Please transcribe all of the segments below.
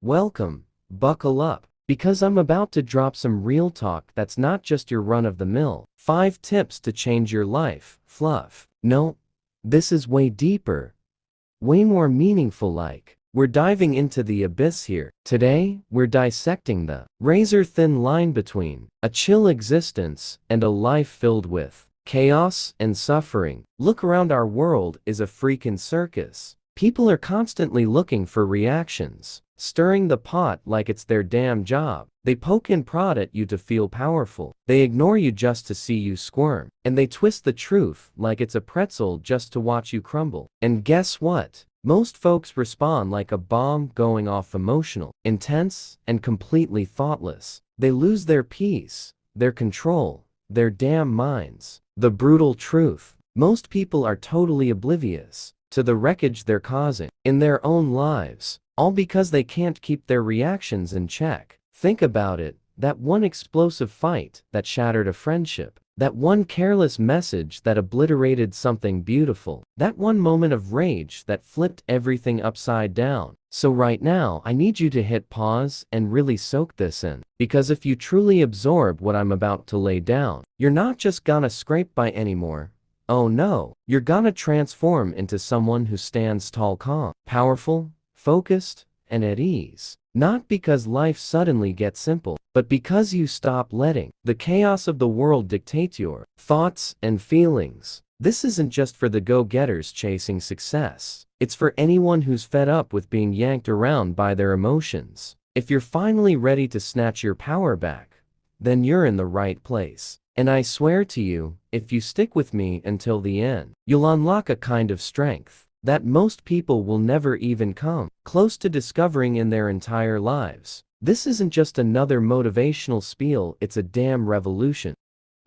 Welcome, buckle up, because I'm about to drop some real talk that's not just your run-of-the-mill 5 tips to change your life fluff. No, this is way deeper, way more meaningful like. We're diving into the abyss here. Today, we're dissecting the razor-thin line between a chill existence and a life filled with chaos and suffering. Look around, our world is a freaking circus. People are constantly looking for reactions, stirring the pot like it's their damn job. They poke and prod at you to feel powerful. They ignore you just to see you squirm. And they twist the truth like it's a pretzel just to watch you crumble. And guess what? Most folks respond like a bomb going off, emotional, intense, and completely thoughtless. They lose their peace, their control, their damn minds. The brutal truth: most people are totally oblivious to the wreckage they're causing in their own lives, all because they can't keep their reactions in check. Think about it: that one explosive fight that shattered a friendship, that one careless message that obliterated something beautiful, that one moment of rage that flipped everything upside down. So right now, I need you to hit pause and really soak this in, because if you truly absorb what I'm about to lay down, you're not just gonna scrape by anymore. Oh no, you're gonna transform into someone who stands tall, calm, powerful, focused, and at ease. Not because life suddenly gets simple, but because you stop letting the chaos of the world dictate your thoughts and feelings. This isn't just for the go-getters chasing success. It's for anyone who's fed up with being yanked around by their emotions. If you're finally ready to snatch your power back, then you're in the right place. And I swear to you, if you stick with me until the end, you'll unlock a kind of strength that most people will never even come close to discovering in their entire lives. This isn't just another motivational spiel, it's a damn revolution.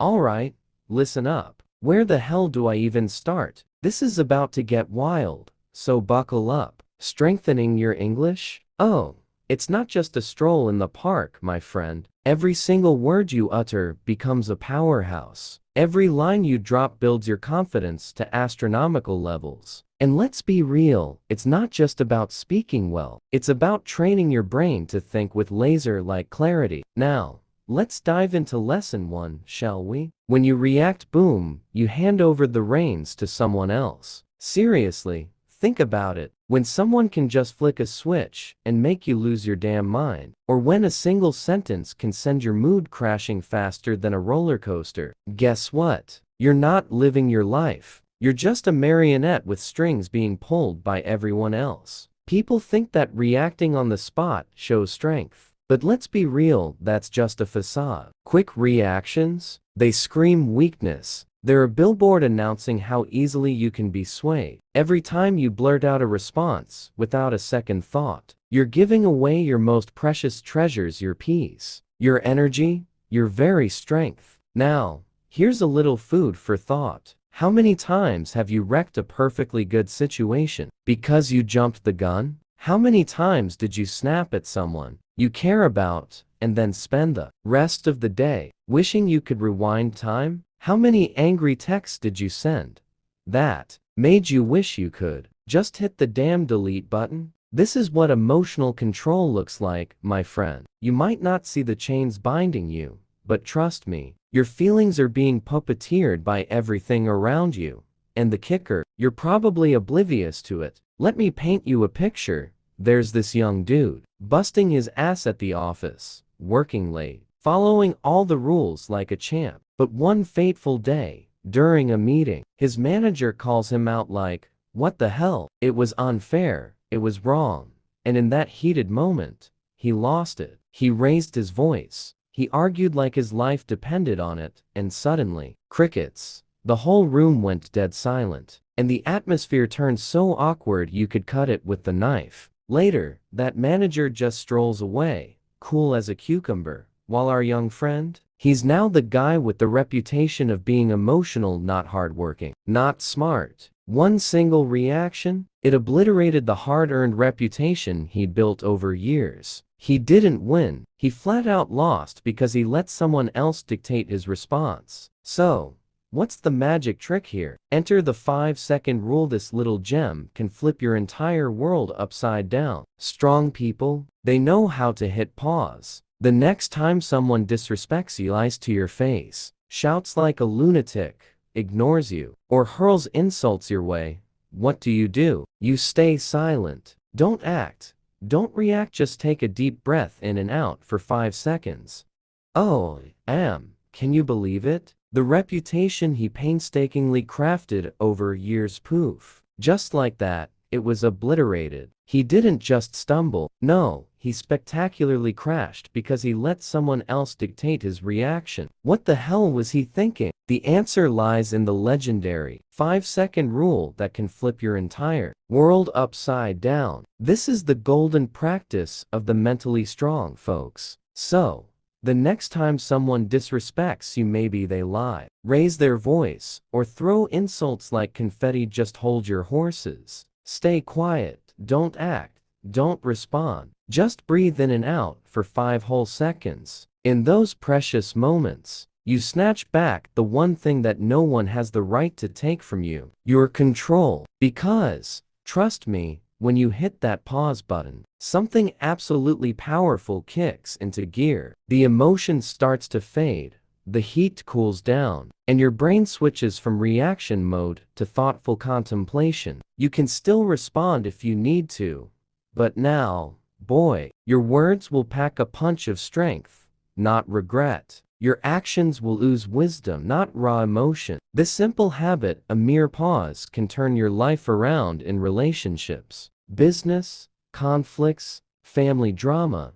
Alright, listen up. Where the hell do I even start? This is about to get wild, so buckle up. Strengthening your English? Oh, it's not just a stroll in the park, my friend. Every single word you utter becomes a powerhouse. Every line you drop builds your confidence to astronomical levels. And let's be real, it's not just about speaking well. It's about training your brain to think with laser-like clarity. Now, let's dive into lesson 1, shall we? When you react, boom, you hand over the reins to someone else. Seriously, think about it. When someone can just flick a switch and make you lose your damn mind, or when a single sentence can send your mood crashing faster than a roller coaster, guess what? You're not living your life. You're just a marionette with strings being pulled by everyone else. People think that reacting on the spot shows strength. But let's be real, that's just a facade. Quick reactions? They scream weakness. They're a billboard announcing how easily you can be swayed. Every time you blurt out a response without a second thought, you're giving away your most precious treasures, your peace, your energy, your very strength. Now, here's a little food for thought. How many times have you wrecked a perfectly good situation because you jumped the gun? How many times did you snap at someone you care about and then spend the rest of the day wishing you could rewind time? How many angry texts did you send that made you wish you could just hit the damn delete button? This is what emotional control looks like, my friend. You might not see the chains binding you, but trust me, your feelings are being puppeteered by everything around you. And the kicker, you're probably oblivious to it. Let me paint you a picture. There's this young dude, busting his ass at the office, working late, following all the rules like a champ. But one fateful day, during a meeting, his manager calls him out like, "What the hell? It was unfair, it was wrong." And in that heated moment, he lost it. He raised his voice. He argued like his life depended on it, and suddenly, crickets. The whole room went dead silent, and the atmosphere turned so awkward you could cut it with the knife. Later, that manager just strolls away, cool as a cucumber, while our young friend, he's now the guy with the reputation of being emotional, not hardworking, not smart. One single reaction, it obliterated the hard-earned reputation he'd built over years. He didn't win, he flat out lost because he let someone else dictate his response. So, What's the magic trick here? Enter the 5-second rule. This little gem can flip your entire world upside down. Strong people, they know how to hit pause. The next time someone disrespects you, lies to your face, shouts like a lunatic, ignores you, or hurls insults your way, what do? You stay silent. Don't act. Don't react. Just take a deep breath in and out for 5 seconds. Oh, can you believe it? The reputation he painstakingly crafted over years, poof. Just like that, it was obliterated. He didn't just stumble, no, he spectacularly crashed because he let someone else dictate his reaction. What the hell was he thinking? The answer lies in the legendary 5-second rule that can flip your entire world upside down. This is the golden practice of the mentally strong, folks. So, the next time someone disrespects you, maybe they lie, raise their voice, or throw insults like confetti, just hold your horses. Stay quiet, don't act, don't respond. Just breathe in and out for 5 whole seconds. In those precious moments, you snatch back the one thing that no one has the right to take from you, your control. Because, trust me, when you hit that pause button, something absolutely powerful kicks into gear. The emotion starts to fade, the heat cools down, and your brain switches from reaction mode to thoughtful contemplation. You can still respond if you need to, but now, boy, your words will pack a punch of strength, not regret. Your actions will ooze wisdom, not raw emotion. This simple habit, a mere pause, can turn your life around in relationships, business, conflicts, family drama,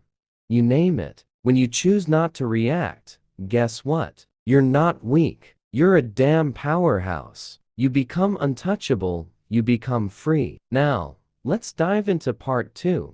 you name it. When you choose not to react, guess what? You're not weak. You're a damn powerhouse. You become untouchable. You become free. Now, let's dive into part 2.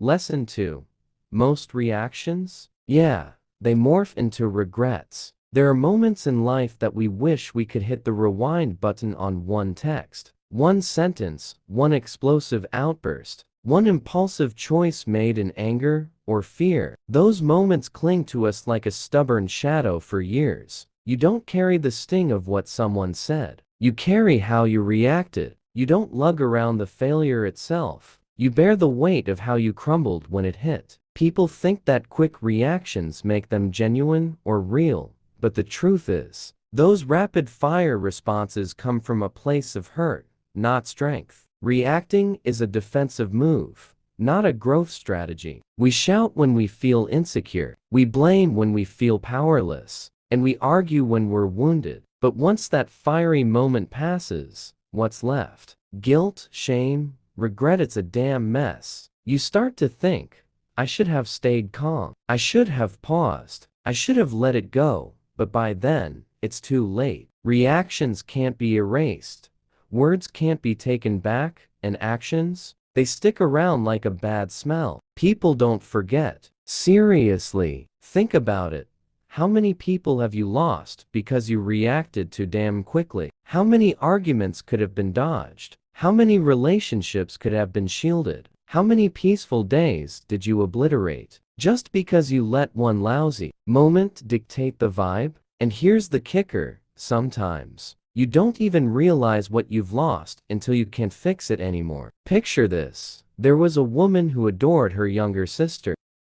Lesson 2. Most reactions? Yeah, they morph into regrets. There are moments in life that we wish we could hit the rewind button on. One text, one sentence, one explosive outburst, one impulsive choice made in anger or fear. Those moments cling to us like a stubborn shadow for years. You don't carry the sting of what someone said. You carry how you reacted. You don't lug around the failure itself. You bear the weight of how you crumbled when it hit. People think that quick reactions make them genuine or real, but the truth is, those rapid-fire responses come from a place of hurt, not strength. Reacting is a defensive move, not a growth strategy. We shout when we feel insecure, we blame when we feel powerless, and we argue when we're wounded. But once that fiery moment passes, what's left? Guilt, shame, regret. It's a damn mess. You start to think, I should have stayed calm. I should have paused. I should have let it go. But by then, it's too late. Reactions can't be erased. Words can't be taken back, and actions, they stick around like a bad smell. People don't forget. Seriously, think about it. How many people have you lost because you reacted too damn quickly? How many arguments could have been dodged? How many relationships could have been shielded? How many peaceful days did you obliterate just because you let one lousy moment dictate the vibe? And here's the kicker, sometimes you don't even realize what you've lost until you can't fix it anymore. Picture this. There was a woman who adored her younger sister.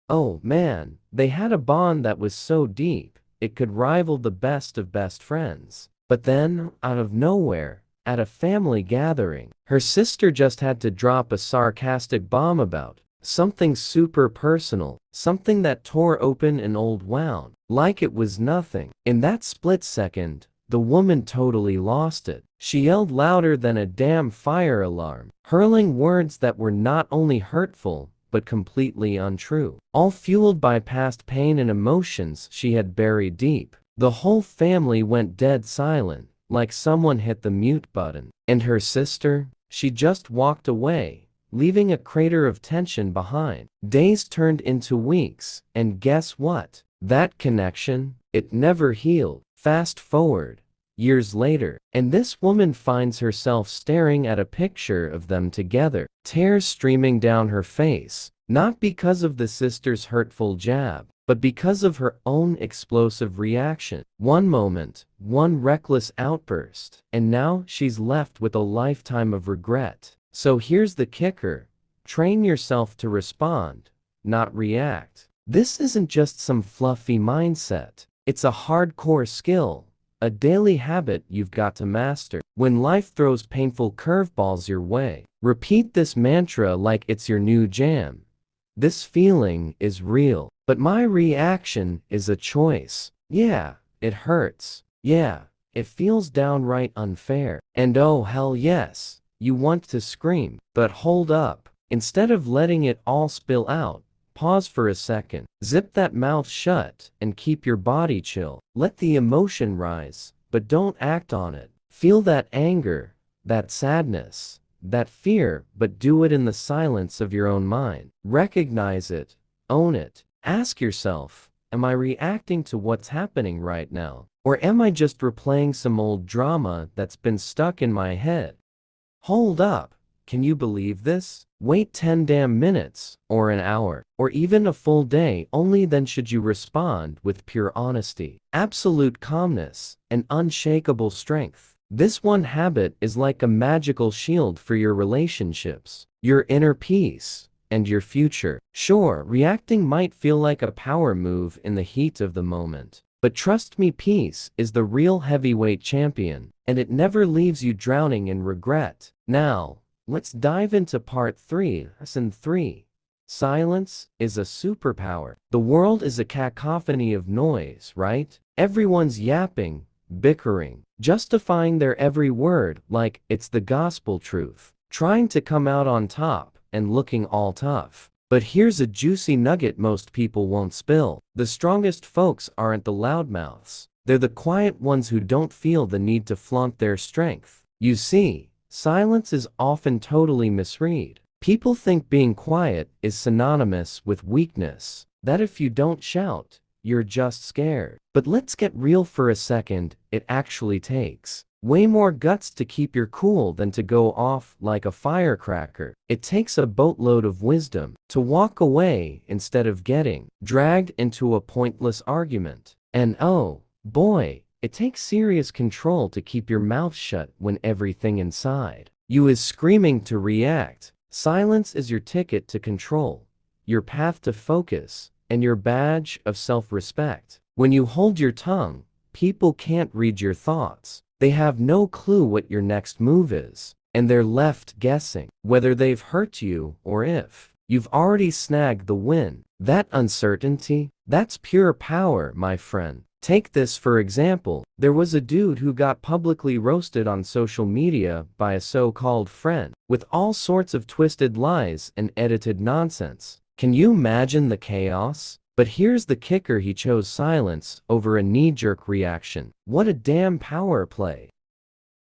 Oh man, they had a bond that was so deep, it could rival the best of best friends. But then, out of nowhere, at a family gathering, her sister just had to drop a sarcastic bomb about something super personal, something that tore open an old wound, like it was nothing. In that split second, the woman totally lost it. She yelled louder than a damn fire alarm, hurling words that were not only hurtful, but completely untrue, all fueled by past pain and emotions she had buried deep. The whole family went dead silent, like someone hit the mute button. And her sister? She just walked away, leaving a crater of tension behind. Days turned into weeks, and guess what? That connection, it never healed. Fast forward, years later, and this woman finds herself staring at a picture of them together, tears streaming down her face, not because of the sister's hurtful jab, but because of her own explosive reaction. One moment, one reckless outburst, and now she's left with a lifetime of regret. So here's the kicker. Train yourself to respond, not react. This isn't just some fluffy mindset. It's a hardcore skill, a daily habit you've got to master. When life throws painful curveballs your way, repeat this mantra like it's your new jam. This feeling is real, but my reaction is a choice. Yeah, it hurts. Yeah, it feels downright unfair. And oh hell yes, you want to scream. But hold up. Instead of letting it all spill out, pause for a second. Zip that mouth shut and keep your body chill. Let the emotion rise, but don't act on it. Feel that anger, that sadness, that fear, but do it in the silence of your own mind. Recognize it, own it. Ask yourself, am I reacting to what's happening right now? Or am I just replaying some old drama that's been stuck in my head? Hold up. Can you believe this? Wait 10 damn minutes, or an hour, or even a full day. Only then should you respond with pure honesty, absolute calmness, and unshakable strength. This one habit is like a magical shield for your relationships, your inner peace, and your future. Sure, reacting might feel like a power move in the heat of the moment, but trust me, peace is the real heavyweight champion, and it never leaves you drowning in regret. Now, let's dive into part 3. Lesson 3. Silence is a superpower. The world is a cacophony of noise, right? Everyone's yapping, bickering, justifying their every word like it's the gospel truth, trying to come out on top and looking all tough. But here's a juicy nugget most people won't spill. The strongest folks aren't the loudmouths. They're the quiet ones who don't feel the need to flaunt their strength. You see, silence is often totally misread. People think being quiet is synonymous with weakness, that if you don't shout, you're just scared. But let's get real for a second. It actually takes way more guts to keep your cool than to go off like a firecracker. It takes a boatload of wisdom to walk away instead of getting dragged into a pointless argument. And oh boy, it takes serious control to keep your mouth shut when everything inside you is screaming to react. Silence is your ticket to control, your path to focus, and your badge of self-respect. When you hold your tongue, people can't read your thoughts. They have no clue what your next move is, and they're left guessing whether they've hurt you or if you've already snagged the win. That uncertainty, that's pure power, my friend. Take this for example. There was a dude who got publicly roasted on social media by a so-called friend, with all sorts of twisted lies and edited nonsense. Can you imagine the chaos? But here's the kicker, he chose silence over a knee-jerk reaction. What a damn power play.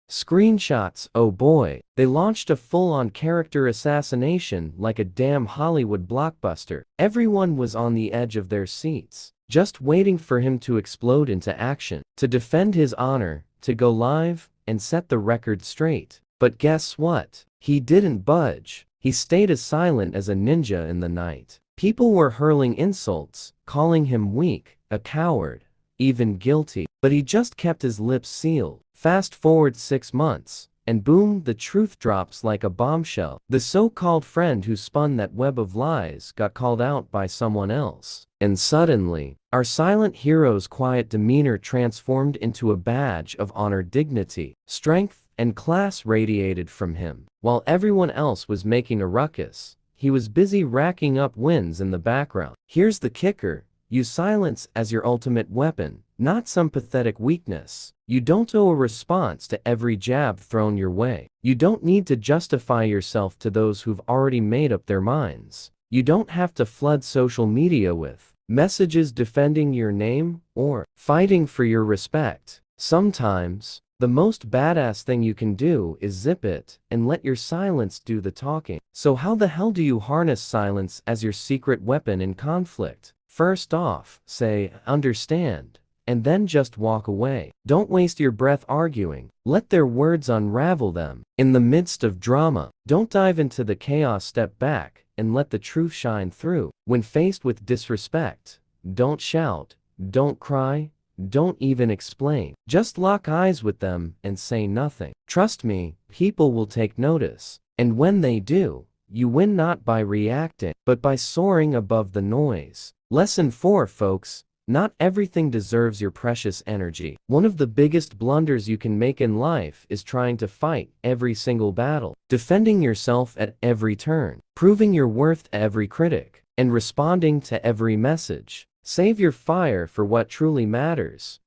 Screenshots, oh boy, they launched a full-on character assassination like a damn Hollywood blockbuster. Everyone was on the edge of their seats, just waiting for him to explode into action, to defend his honor, to go live, and set the record straight. But guess what? He didn't budge. He stayed as silent as a ninja in the night. People were hurling insults, calling him weak, a coward, even guilty. But he just kept his lips sealed. Fast forward 6 months, and boom, the truth drops like a bombshell. The so-called friend who spun that web of lies got called out by someone else. And suddenly, our silent hero's quiet demeanor transformed into a badge of honor. Dignity, strength, and class radiated from him. While everyone else was making a ruckus, he was busy racking up wins in the background. Here's the kicker. Use silence as your ultimate weapon, not some pathetic weakness. You don't owe a response to every jab thrown your way. You don't need to justify yourself to those who've already made up their minds. You don't have to flood social media with messages defending your name or fighting for your respect. Sometimes, the most badass thing you can do is zip it and let your silence do the talking. So how the hell do you harness silence as your secret weapon in conflict? First off, say, understand, and then just walk away. Don't waste your breath arguing. Let their words unravel them. In the midst of drama, don't dive into the chaos. Step back and let the truth shine through. When faced with disrespect, don't shout, don't cry, don't even explain. Just lock eyes with them and say nothing. Trust me, people will take notice. And when they do, you win not by reacting, but by soaring above the noise. Lesson 4, folks. Not everything deserves your precious energy. One of the biggest blunders you can make in life is trying to fight every single battle, defending yourself at every turn, proving your worth to every critic, and responding to every message. Save your fire for what truly matters.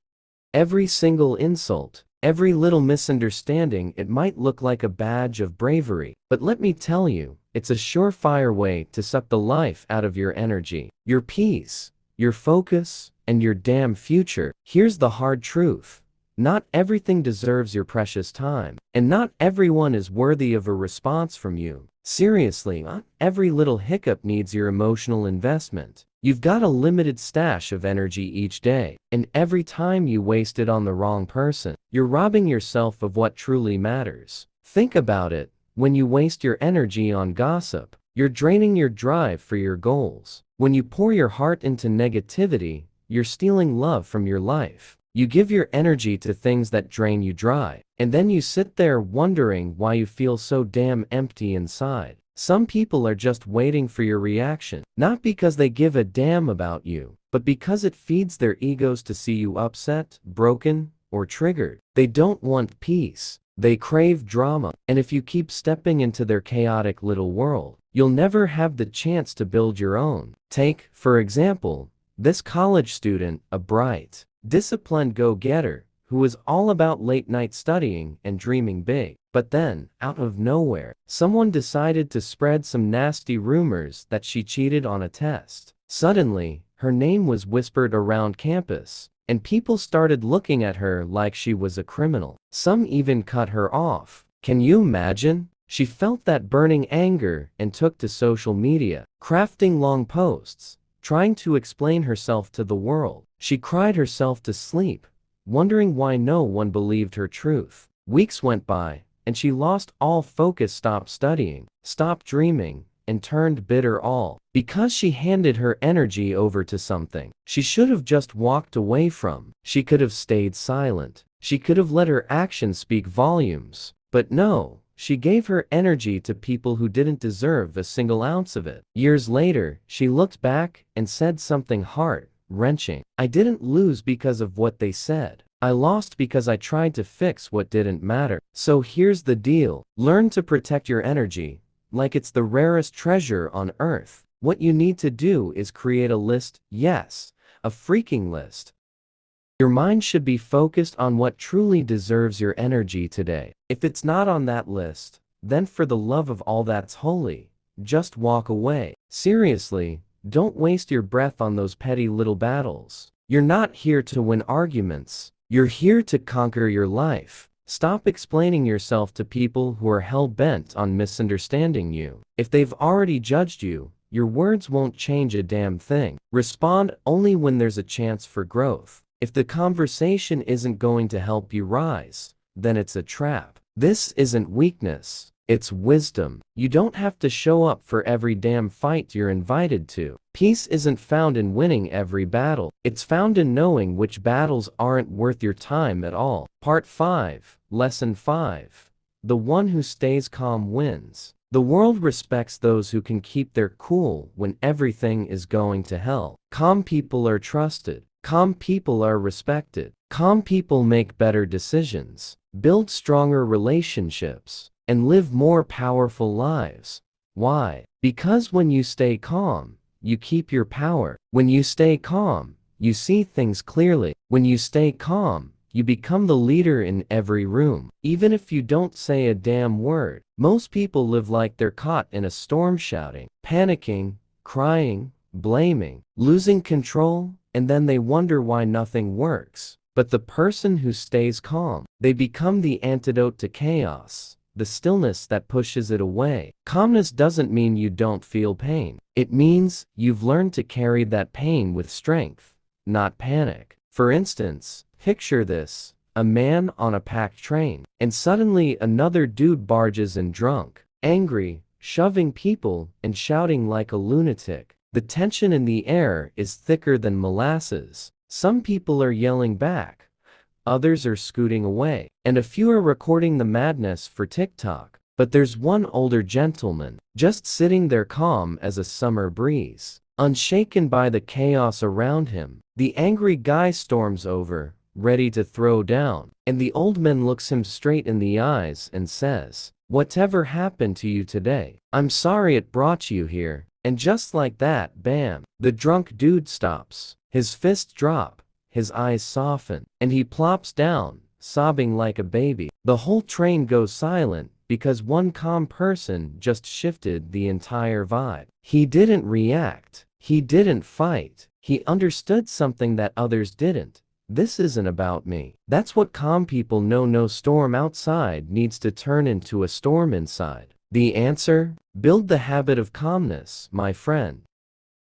Every single insult, every little misunderstanding, it might look like a badge of bravery, but let me tell you, it's a surefire way to suck the life out of your energy, your peace, your focus, and your damn future. Here's the hard truth. Not everything deserves your precious time, and not everyone is worthy of a response from you. Seriously, not every little hiccup needs your emotional investment. You've got a limited stash of energy each day, and every time you waste it on the wrong person, you're robbing yourself of what truly matters. Think about it. When you waste your energy on gossip, you're draining your drive for your goals. When you pour your heart into negativity, you're stealing love from your life. You give your energy to things that drain you dry, and then you sit there wondering why you feel so damn empty inside. Some people are just waiting for your reaction, not because they give a damn about you, but because it feeds their egos to see you upset, broken, or triggered. They don't want peace. They crave drama, and if you keep stepping into their chaotic little world, you'll never have the chance to build your own. Take, for example, this college student, a bright, disciplined go-getter, who was all about late-night studying and dreaming big. But then, out of nowhere, someone decided to spread some nasty rumors that she cheated on a test. Suddenly, her name was whispered around campus, and people started looking at her like she was a criminal. Some even cut her off. Can you imagine? She felt that burning anger and took to social media, crafting long posts, trying to explain herself to the world. She cried herself to sleep, wondering why no one believed her truth. Weeks went by, and she lost all focus, stopped studying, stopped dreaming, and turned bitter, all because she handed her energy over to something she should have just walked away from. She could have stayed silent. She could have let her actions speak volumes. But no, she gave her energy to people who didn't deserve a single ounce of it. Years later, she looked back and said something heart-wrenching. I didn't lose because of what they said. I lost because I tried to fix what didn't matter. So here's the deal. Learn to protect your energy like it's the rarest treasure on earth. What you need to do is create a list, yes, a freaking list. Your mind should be focused on what truly deserves your energy today. If it's not on that list, then for the love of all that's holy, just walk away. Seriously, don't waste your breath on those petty little battles. You're not here to win arguments. You're here to conquer your life. Stop explaining yourself to people who are hell-bent on misunderstanding you. If they've already judged you, your words won't change a damn thing. Respond only when there's a chance for growth. If the conversation isn't going to help you rise, then it's a trap. This isn't weakness, it's wisdom. You don't have to show up for every damn fight you're invited to. Peace isn't found in winning every battle. It's found in knowing which battles aren't worth your time at all. Part 5, Lesson 5. The one who stays calm wins. The world respects those who can keep their cool when everything is going to hell. Calm people are trusted. Calm people are respected. Calm people make better decisions, build stronger relationships, and live more powerful lives. Why? Because when you stay calm, you keep your power. When you stay calm, you see things clearly. When you stay calm, you become the leader in every room. Even if you don't say a damn word, most people live like they're caught in a storm, shouting, panicking, crying, blaming, losing control, and then they wonder why nothing works. But the person who stays calm, they become the antidote to chaos, the stillness that pushes it away. Calmness doesn't mean you don't feel pain. It means you've learned to carry that pain with strength, not panic. For instance, picture this: a man on a packed train, and suddenly another dude barges in drunk, angry, shoving people, and shouting like a lunatic. The tension in the air is thicker than molasses. Some people are yelling back, others are scooting away, and a few are recording the madness for TikTok. But there's one older gentleman, just sitting there calm as a summer breeze, unshaken by the chaos around him. The angry guy storms over, ready to throw down, and the old man looks him straight in the eyes and says, "Whatever happened to you today? I'm sorry it brought you here." And just like that, bam, the drunk dude stops. His fists drop, his eyes soften, and he plops down, sobbing like a baby. The whole train goes silent because one calm person just shifted the entire vibe. He didn't react. He didn't fight. He understood something that others didn't. This isn't about me. That's what calm people know. No storm outside needs to turn into a storm inside. The answer? Build the habit of calmness, my friend.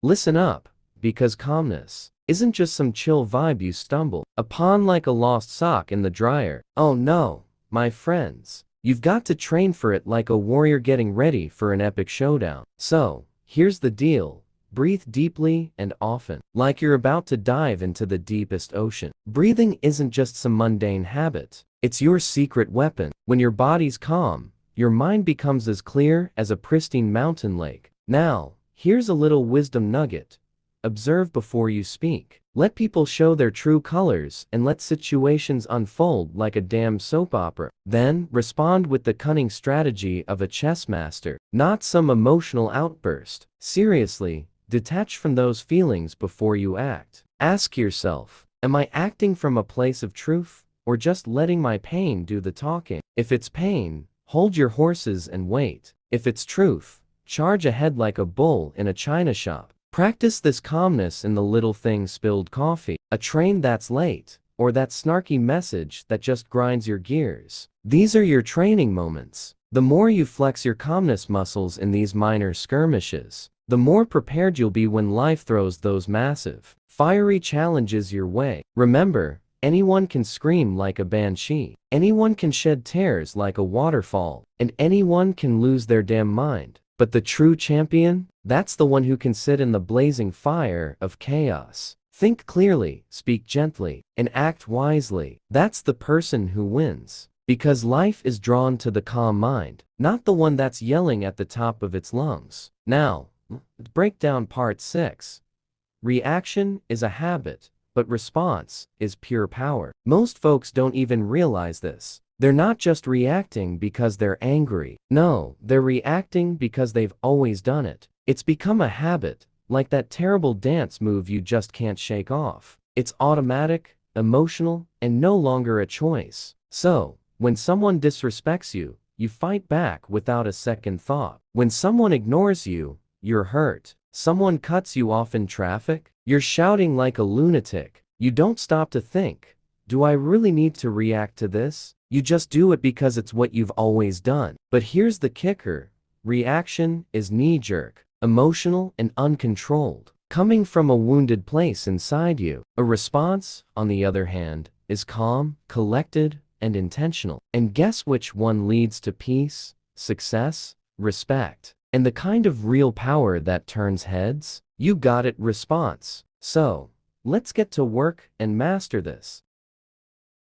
Listen up, because calmness isn't just some chill vibe you stumble upon like a lost sock in the dryer. Oh no, my friends. You've got to train for it like a warrior getting ready for an epic showdown. So, here's the deal. Breathe deeply and often, like you're about to dive into the deepest ocean. Breathing isn't just some mundane habit. It's your secret weapon. When your body's calm, your mind becomes as clear as a pristine mountain lake. Now, here's a little wisdom nugget. Observe before you speak. Let people show their true colors and let situations unfold like a damn soap opera. Then, respond with the cunning strategy of a chess master, not some emotional outburst. Seriously, detach from those feelings before you act. Ask yourself, am I acting from a place of truth, or just letting my pain do the talking? If it's pain, hold your horses and wait. If it's truth, charge ahead like a bull in a china shop. Practice this calmness in the little things: spilled coffee, a train that's late, or that snarky message that just grinds your gears. These are your training moments. The more you flex your calmness muscles in these minor skirmishes, the more prepared you'll be when life throws those massive, fiery challenges your way. Remember, anyone can scream like a banshee, anyone can shed tears like a waterfall, and anyone can lose their damn mind. But the true champion? That's the one who can sit in the blazing fire of chaos. Think clearly, speak gently, and act wisely. That's the person who wins. Because life is drawn to the calm mind, not the one that's yelling at the top of its lungs. Now, let's break down part 6. Reaction is a habit, but response is pure power. Most folks don't even realize this. They're not just reacting because they're angry. No, they're reacting because they've always done it. It's become a habit, like that terrible dance move you just can't shake off. It's automatic, emotional, and no longer a choice. So, when someone disrespects you, you fight back without a second thought. When someone ignores you, you're hurt. Someone cuts you off in traffic, you're shouting like a lunatic. You don't stop to think, do I really need to react to this? You just do it because it's what you've always done. But here's the kicker. Reaction is knee-jerk, emotional, and uncontrolled, coming from a wounded place inside you. A response, on the other hand, is calm, collected, and intentional. And guess which one leads to peace, success, respect, and the kind of real power that turns heads? You got it, response. So, let's get to work and master this.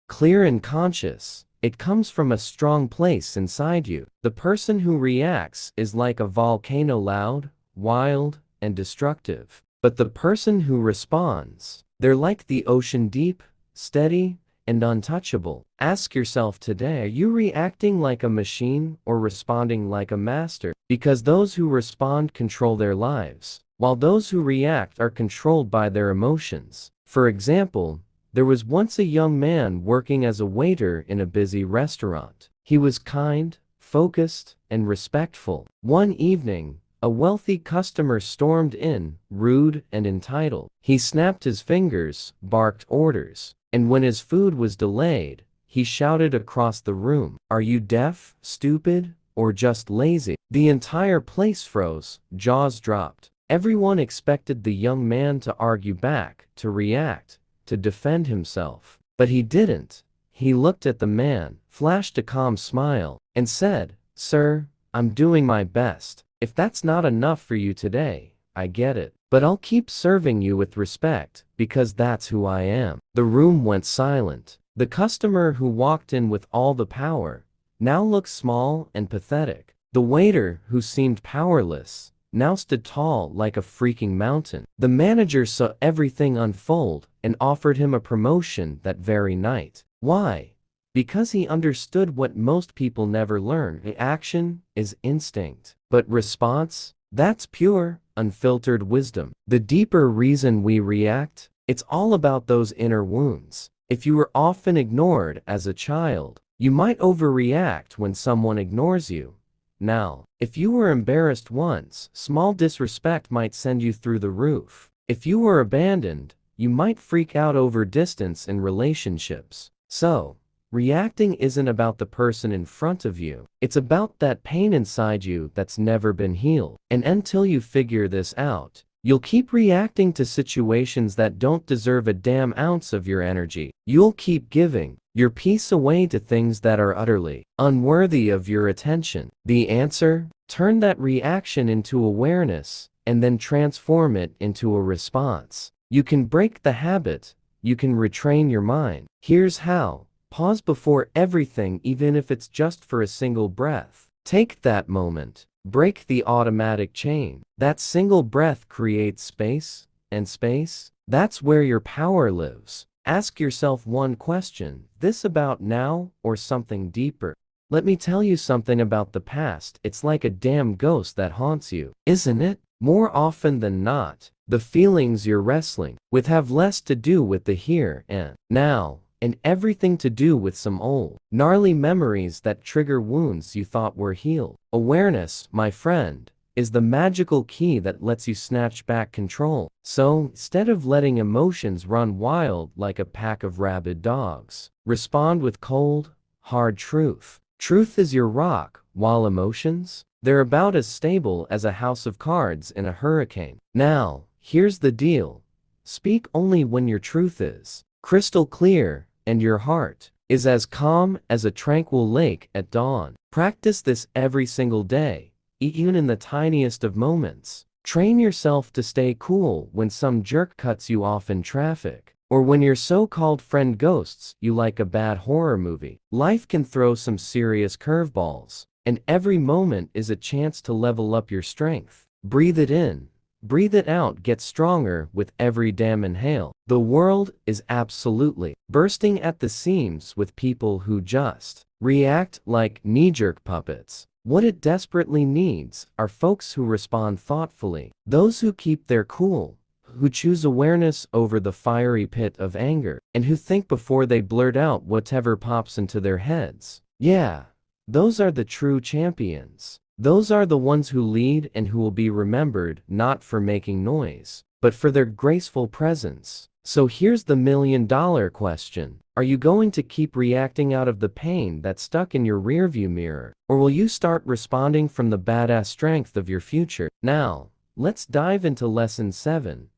Clear and conscious. It comes from a strong place inside you. The person who reacts is like a volcano, loud, wild, and destructive. But the person who responds, they're like the ocean, deep, steady, and untouchable. Ask yourself today, are you reacting like a machine or responding like a master? Because those who respond control their lives, while those who react are controlled by their emotions. For example, there was once a young man working as a waiter in a busy restaurant. He was kind, focused, and respectful. One evening, a wealthy customer stormed in, rude and entitled. He snapped his fingers, barked orders, and when his food was delayed, he shouted across the room, "Are you deaf, stupid, or just lazy?" The entire place froze, jaws dropped. Everyone expected the young man to argue back, to react, to defend himself. But he didn't. He looked at the man, flashed a calm smile, and said, "Sir, I'm doing my best. If that's not enough for you today, I get it. but I'll keep serving you with respect, because that's who I am. The room went silent. The customer who walked in with all the power now looked small and pathetic. The waiter, who seemed powerless, now stood tall like a freaking mountain. The manager saw everything unfold and offered him a promotion that very night. Why? Because he understood what most people never learn. Action is instinct, but response, that's pure, unfiltered wisdom. The deeper reason we react, it's all about those inner wounds. If you were often ignored as a child, you might overreact when someone ignores you. Now, if you were embarrassed once, small disrespect might send you through the roof. If you were abandoned, you might freak out over distance in relationships. So, reacting isn't about the person in front of you. It's about that pain inside you that's never been healed. And until you figure this out, you'll keep reacting to situations that don't deserve a damn ounce of your energy. You'll keep giving your peace away to things that are utterly unworthy of your attention. The answer? Turn that reaction into awareness, and then transform it into a response. You can break the habit. You can retrain your mind. Here's how. Pause before everything, even if it's just for a single breath. Take that moment. Break the automatic chain. That single breath creates space, and space, that's where your power lives. Ask yourself one question: this about now or something deeper? Let me tell you something about the past. It's like a damn ghost that haunts you, isn't it? More often than not, the feelings you're wrestling with have less to do with the here and now, and everything to do with some old, gnarly memories that trigger wounds you thought were healed. Awareness, my friend, is the magical key that lets you snatch back control. So, instead of letting emotions run wild like a pack of rabid dogs, respond with cold, hard truth. Truth is your rock, while emotions, they're about as stable as a house of cards in a hurricane. Now, here's the deal. Speak only when your truth is crystal clear, and your heart is as calm as a tranquil lake at dawn. Practice this every single day, even in the tiniest of moments. Train yourself to stay cool when some jerk cuts you off in traffic, or when your so-called friend ghosts you like a bad horror movie. Life can throw some serious curveballs, and every moment is a chance to level up your strength. Breathe it in. Breathe it out. Get stronger with every damn inhale. The world is absolutely bursting at the seams with people who just react like knee-jerk puppets. What it desperately needs are folks who respond thoughtfully, those who keep their cool, who choose awareness over the fiery pit of anger, and who think before they blurt out whatever pops into their heads. Yeah, those are the true champions. Those are the ones who lead and who will be remembered not for making noise, but for their graceful presence. So here's the million-dollar question. Are you going to keep reacting out of the pain that's stuck in your rearview mirror? Or will you start responding from the badass strength of your future? Now, let's dive into lesson 7.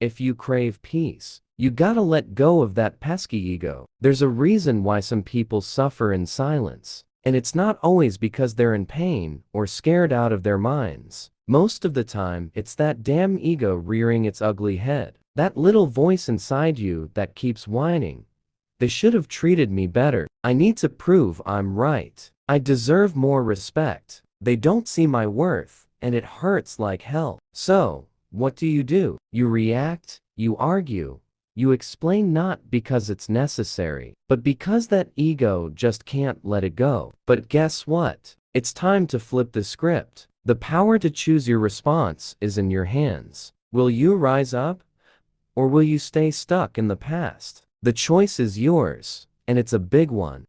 If you crave peace, you gotta let go of that pesky ego. There's a reason why some people suffer in silence. And it's not always because they're in pain or scared out of their minds. Most of the time, it's that damn ego rearing its ugly head. That little voice inside you that keeps whining. They should have treated me better. I need to prove I'm right. I deserve more respect. They don't see my worth, and it hurts like hell. So, what do? You react, you argue. You explain, not because it's necessary, but because that ego just can't let it go. But guess what? It's time to flip the script. The power to choose your response is in your hands. Will you rise up? Or will you stay stuck in the past? The choice is yours, and it's a big one.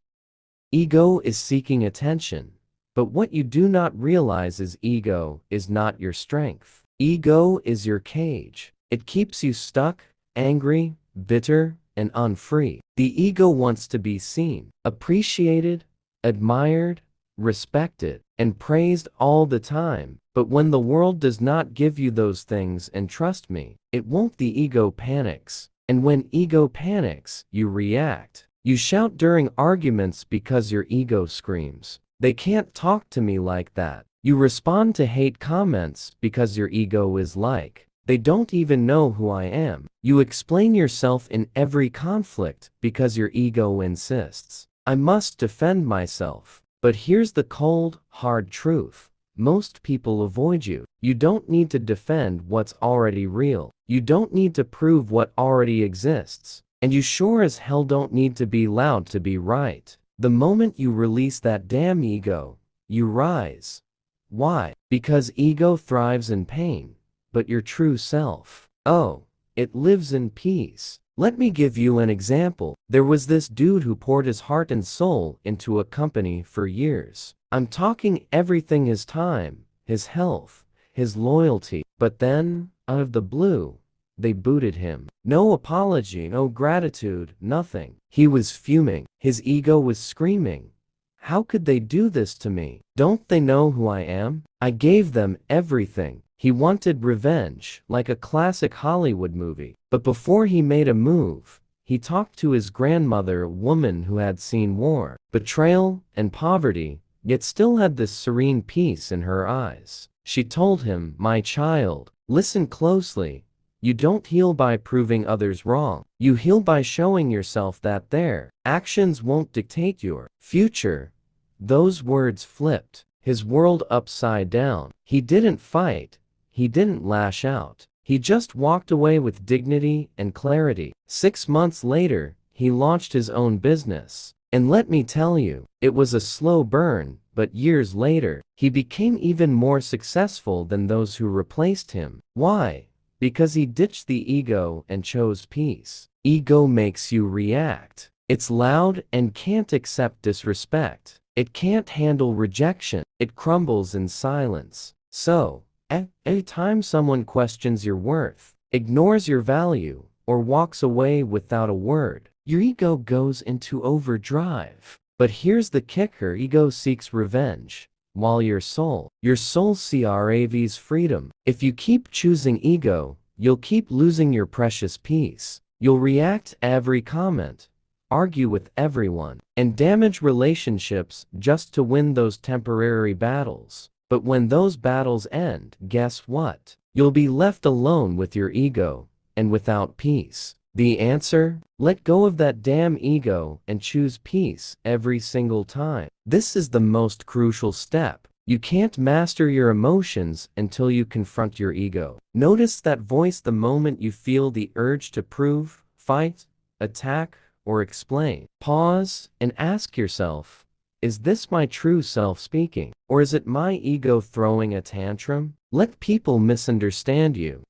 Ego is seeking attention, but what you do not realize is ego is not your strength. Ego is your cage. It keeps you stuck, angry, bitter, and unfree. The ego wants to be seen, appreciated, admired, respected, and praised all the time. But when the world does not give you those things, and trust me, it won't, the ego panics. And when ego panics, you react. You shout during arguments because your ego screams, "They can't talk to me like that." You respond to hate comments because your ego is like, They don't even know who I am. You explain yourself in every conflict because your ego insists. I must defend myself. But here's the cold, hard truth. Most people avoid you. You don't need to defend what's already real. You don't need to prove what already exists. And you sure as hell don't need to be loud to be right. The moment you release that damn ego, you rise. Why? Because ego thrives in pain, but your true self, oh, it lives in peace. Let me give you an example. There was this dude who poured his heart and soul into a company for years. I'm talking everything: his time, his health, his loyalty. But then, out of the blue, they booted him. No apology, no gratitude, nothing. He was fuming. His ego was screaming, how could they do this to me? Don't they know who I am? I gave them everything. He wanted revenge, like a classic Hollywood movie. But before he made a move, he talked to his grandmother, a woman who had seen war, betrayal, and poverty, yet still had this serene peace in her eyes. She told him, my child, listen closely. You don't heal by proving others wrong. You heal by showing yourself that their actions won't dictate your future. Those words flipped his world upside down. He didn't fight. He didn't lash out. He just walked away with dignity and clarity. 6 months later, he launched his own business. And let me tell you, it was a slow burn, but years later, he became even more successful than those who replaced him. Why? Because he ditched the ego and chose peace. Ego makes you react. It's loud and can't accept disrespect. It can't handle rejection. It crumbles in silence. So, any time someone questions your worth, ignores your value, or walks away without a word, your ego goes into overdrive. But here's the kicker: ego seeks revenge, while your soul craves freedom. If you keep choosing ego, you'll keep losing your precious peace. You'll react to every comment, argue with everyone, and damage relationships just to win those temporary battles. But when those battles end, guess what? You'll be left alone with your ego, and without peace. The answer? Let go of that damn ego and choose peace every single time. This is the most crucial step. You can't master your emotions until you confront your ego. Notice that voice the moment you feel the urge to prove, fight, attack, or explain. Pause and ask yourself, is this my true self speaking? Or is it my ego throwing a tantrum? Let people misunderstand you.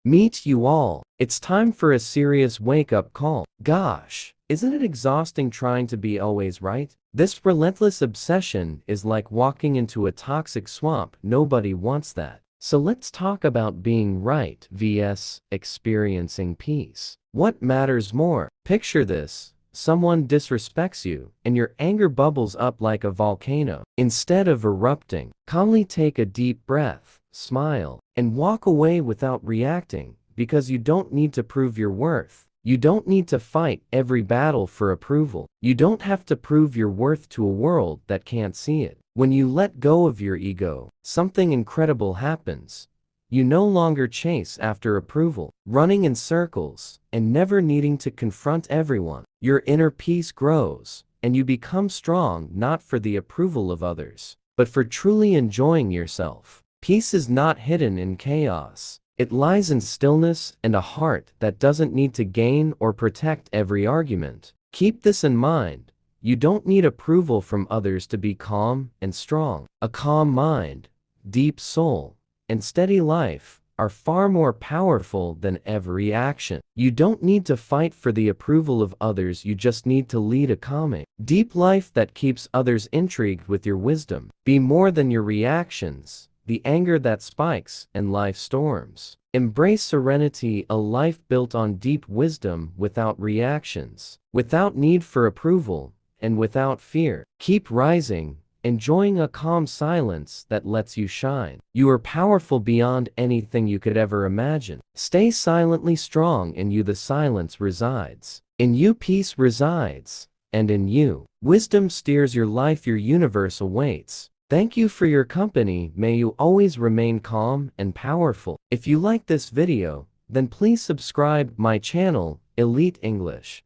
Meet you all. It's time for a serious wake-up call. Gosh, isn't it exhausting trying to be always right? This relentless obsession is like walking into a toxic swamp. Nobody wants that. So let's talk about being right vs experiencing peace. What matters more? Picture this. Someone disrespects you, and your anger bubbles up like a volcano. Instead of erupting, calmly take a deep breath, smile, and walk away without reacting, because you don't need to prove your worth. You don't need to fight every battle for approval. You don't have to prove your worth to a world that can't see it. When you let go of your ego, something incredible happens. You no longer chase after approval, running in circles, and never needing to confront everyone. Your inner peace grows, and you become strong not for the approval of others, but for truly enjoying yourself. Peace is not hidden in chaos. It lies in stillness and a heart that doesn't need to gain or protect every argument. Keep this in mind. You don't need approval from others to be calm and strong. A calm mind, deep soul, and steady life are far more powerful than every action. You don't need to fight for the approval of others. You just need to lead a calming, deep life that keeps others intrigued with your wisdom. Be more than your reactions, the anger that spikes, and life storms. Embrace serenity, a life built on deep wisdom without reactions, without need for approval, and without fear. Keep rising, enjoying a calm silence that lets you shine. You are powerful beyond anything you could ever imagine. Stay silently strong. In you the silence resides. In you peace resides. And in you, wisdom steers your life. Your universe awaits. Thank you for your company. May you always remain calm and powerful. If you like this video, then please subscribe my channel, Elite English.